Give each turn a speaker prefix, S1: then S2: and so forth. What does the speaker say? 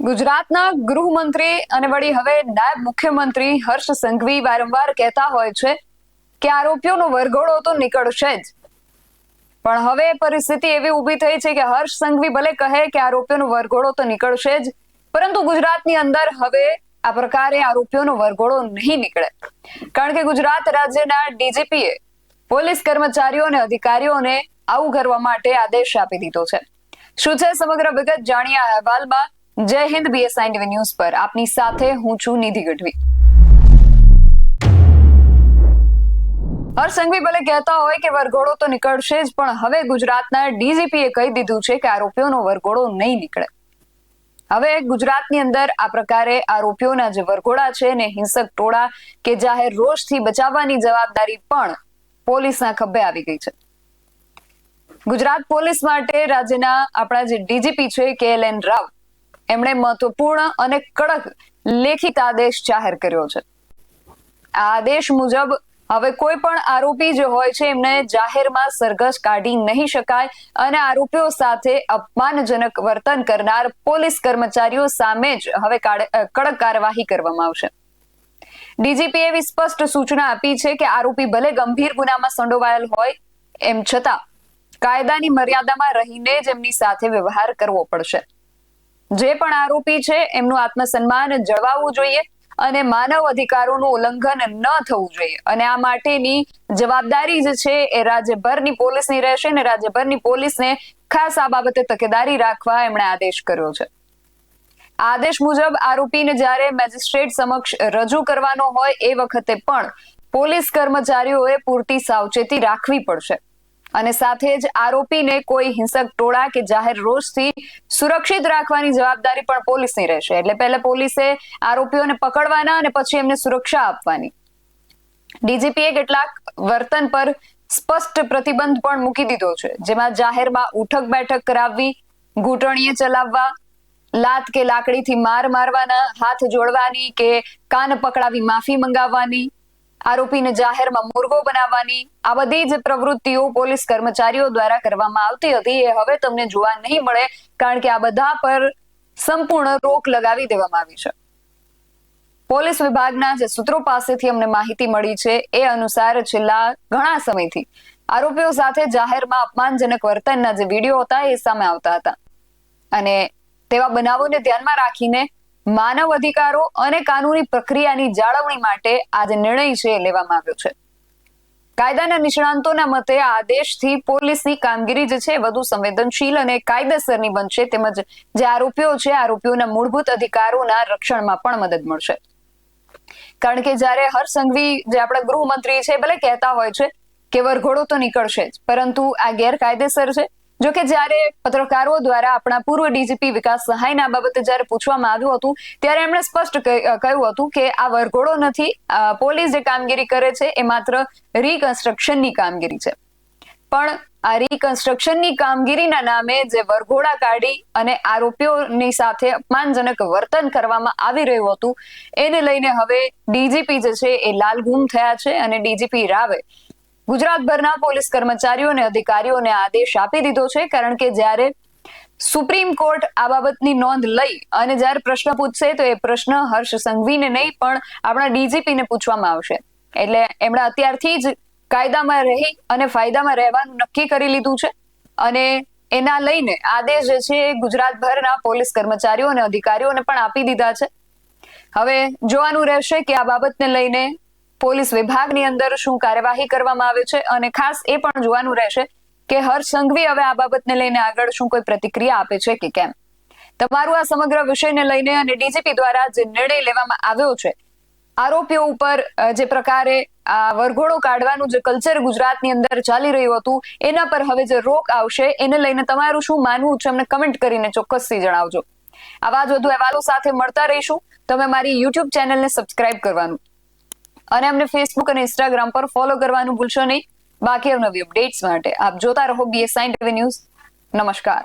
S1: ગુજરાતના ગૃહમંત્રી અને વળી હવે નાયબ મુખ્યમંત્રી હર્ષ સંઘવી વારંવાર કહેતા હોય છે કે આરોપીઓનો વરઘોડો તો નીકળશે જ, પણ હવે પરિસ્થિતિ એવી ઊભી થઈ છે કે હર્ષ સંઘવી ભલે કહે કે આરોપીઓનો વરઘોડો તો નીકળશે જ, પરંતુ ગુજરાતની અંદર હવે આ પ્રકારે આરોપીઓનો વરઘોડો નહીં નીકળે, કારણ કે ગુજરાત રાજ્યના ડીજીપીએ પોલીસ કર્મચારીઓ અને અધિકારીઓને આવું કરવા માટે આદેશ આપી દીધો છે। શું છે સમગ્ર વિગત જાણીએ આ અહેવાલમાં। જય હિન્દ BSI ન્યૂઝ પર આપની સાથે હું છું નિધિ ગઢવી। હર્ષ સંઘવી ભલે કહેતા હોય કે વરઘોડો તો નીકળશે જ, પણ હવે ગુજરાતના ડીજીપીએ કહી દીધું છે કે આરોપીઓનો વરઘોડો નહીં નીકળે। હવે ગુજરાતની અંદર આ પ્રકારે આરોપીઓના જે વરઘોડા છે ને હિંસક ટોળા કે જાહેર રોષથી બચાવવાની જવાબદારી પણ પોલીસના ખભે આવી ગઈ છે। ગુજરાત પોલીસ માટે રાજ્યના આપણા જે ડીજીપી છે KLN રાવ એમણે મહત્વપૂર્ણ અને કડક લેખિત આદેશ જાહેર કર્યો છે। આ આદેશ મુજબ હવે કોઈ પણ આરોપી જે હોય છે એમને જાહેરમાં સરઘસ કાઢી નહીં શકાય અને આરોપીઓ સાથે અપમાનજનક વર્તન કરનાર પોલીસ કર્મચારીઓ સામે જ હવે કડક કાર્યવાહી કરવામાં આવશે। ડીજીપીએ એવી સ્પષ્ટ સૂચના આપી છે કે આરોપી ભલે ગંભીર ગુનામાં સંડોવાયેલ હોય એમ છતાં કાયદાની મર્યાદામાં રહીને જ એમની સાથે વ્યવહાર કરવો પડશે। જે પણ આરોપી છે એમનું આત્મસન્માન જળવાવું જોઈએ અને માનવ અધિકારોનું ઉલ્લંઘન ન થવું જોઈએ, અને આ માટેની જવાબદારી જે છે એ રાજ્યભરની પોલીસની રહેશે અને રાજ્યભરની પોલીસને ખાસ આ બાબતે તકેદારી રાખવા એમણે આદેશ કર્યો છે। આદેશ મુજબ આરોપીને જ્યારે મેજિસ્ટ્રેટ સમક્ષ રજૂ કરવાનો હોય એ વખતે પણ પોલીસ કર્મચારીઓએ પૂરતી સાવચેતી રાખવી પડશે, અને સાથે જ આરોપીને કોઈ હિંસક ટોળા કે જાહેર રોષથી સુરક્ષિત રાખવાની જવાબદારી પણ પોલીસની રહેશે। એટલે પહેલા પોલીસે આરોપીઓને પકડવાના અને પછી એમને સુરક્ષા આપવાની। ડીજીપીએ કેટલાક વર્તન પર સ્પષ્ટ પ્રતિબંધ પણ મૂકી દીધો છે, જેમાં જાહેરમાં ઉઠક બેઠક કરાવવી, ઘૂંટણીએ ચલાવવા, લાત કે લાકડીથી માર મારવાના, હાથ જોડવાની કે કાન પકડાવી માફી મંગાવવાની, આરોપીને જાહેરમાં મુર્ગો બનાવવાની, આ બધી જ પ્રવૃત્તિઓ પોલીસ કર્મચારીઓ દ્વારા કરવામાં આવતી હતી એ હવે તમને જોવા નહીં મળે, કારણ કે આ બધા પર સંપૂર્ણ રોક લગાવી દેવામાં આવી છે। પોલીસ વિભાગના જે સૂત્રો પાસેથી અમને માહિતી મળી છે એ અનુસાર છેલ્લા ઘણા સમયથી આરોપીઓ સાથે જાહેરમાં અપમાનજનક વર્તનના જે વિડીયો હતા એ સામે આવતા હતા, અને તેવા બનાવોને ધ્યાનમાં રાખીને માનવ અધિકારો અને કાનૂની પ્રક્રિયાની જાળવણી માટે આ જે નિર્ણય છે એ લેવામાં આવ્યો છે। કાયદાના નિષ્ણાંતોના મતે આ આદેશથી પોલીસની કામગીરી જે છે વધુ સંવેદનશીલ અને કાયદેસરની બનશે, તેમજ જે આરોપીઓ છે આરોપીઓના મૂળભૂત અધિકારોના રક્ષણમાં પણ મદદ મળશે। કારણ કે જ્યારે હર્ષ સંઘવી જે આપણા ગૃહમંત્રી છે ભલે કહેતા હોય છે કે વરઘોડો તો નીકળશે જ, પરંતુ આ ગેરકાયદેસર છે। જો કે જ્યારે પત્રકારો દ્વારા આપણા પૂર્વ ડીજીપી વિકાસ સહાયના બાબતે જ્યારે પૂછવામાં આવ્યું હતું ત્યારે એમણે સ્પષ્ટ કહ્યું હતું કે આ વરઘોડો નથી, પોલીસ જે કામગીરી કરે છે એ માત્ર રીકન્સ્ટ્રક્શનની કામગીરી છે। પણ આ રીકન્સ્ટ્રક્શનની કામગીરીના નામે જે વરઘોડા કાઢી અને આરોપીઓની સાથે અપમાનજનક વર્તન કરવામાં આવી રહ્યું હતું એને લઈને હવે ડીજીપી જે છે એ લાલઘૂમ થયા છે, અને ડીજીપી રાવે ગુજરાતભરના પોલીસ કર્મચારીઓ અને અધિકારીઓને આદેશ આપી દીધો છે, કારણ કે જ્યારે સુપ્રીમ કોર્ટ આ બાબતની નોંધ લઈ અને જ્યારે પ્રશ્ન પૂછશે તો એ પ્રશ્ન હર્ષ સંઘવીને નહીં પણ આપણા ડીજીપીને પૂછવામાં આવશે। એટલે એમણે અત્યારથી જ કાયદામાં રહી અને ફાયદામાં રહેવાનું નક્કી કરી લીધું છે, અને એના લઈને આદેશ જે છે એ ગુજરાતભરના પોલીસ કર્મચારીઓ અને અધિકારીઓને પણ આપી દીધા છે। હવે જોવાનું રહેશે કે આ બાબતને લઈને પોલીસ વિભાગની અંદર શું કાર્યવાહી કરવામાં આવે છે, અને ખાસ એ પણ જોવાનું રહેશે કે હર્ષ સંઘવી હવે આ બાબતને લઈને આગળ શું કોઈ પ્રતિક્રિયા આપે છે કે કેમ। તમારું આ સમગ્ર વિષયને લઈને અને ડીજીપી દ્વારા જે નિર્ણય લેવામાં આવ્યો છે, આરોપીઓ ઉપર જે પ્રકારે આ વરઘોડો કાઢવાનું જે કલ્ચર ગુજરાતની અંદર ચાલી રહ્યું હતું એના પર હવે જે રોક આવશે એને લઈને તમારું શું માનવું છે અમને કમેન્ટ કરીને ચોક્કસથી જણાવજો। આવા જ વધુ અહેવાલો સાથે મળતા રહીશું। તમે મારી YouTube ચેનલને સબસ્ક્રાઇબ કરવાનું અને અમને ફેસબુક અને ઇન્સ્ટાગ્રામ પર ફોલો કરવાનું ભૂલશો નહીં। બાકી અવનવી અપડેટ્સ માટે આપ જોતા રહો BSI ન્યૂઝ। નમસ્કાર।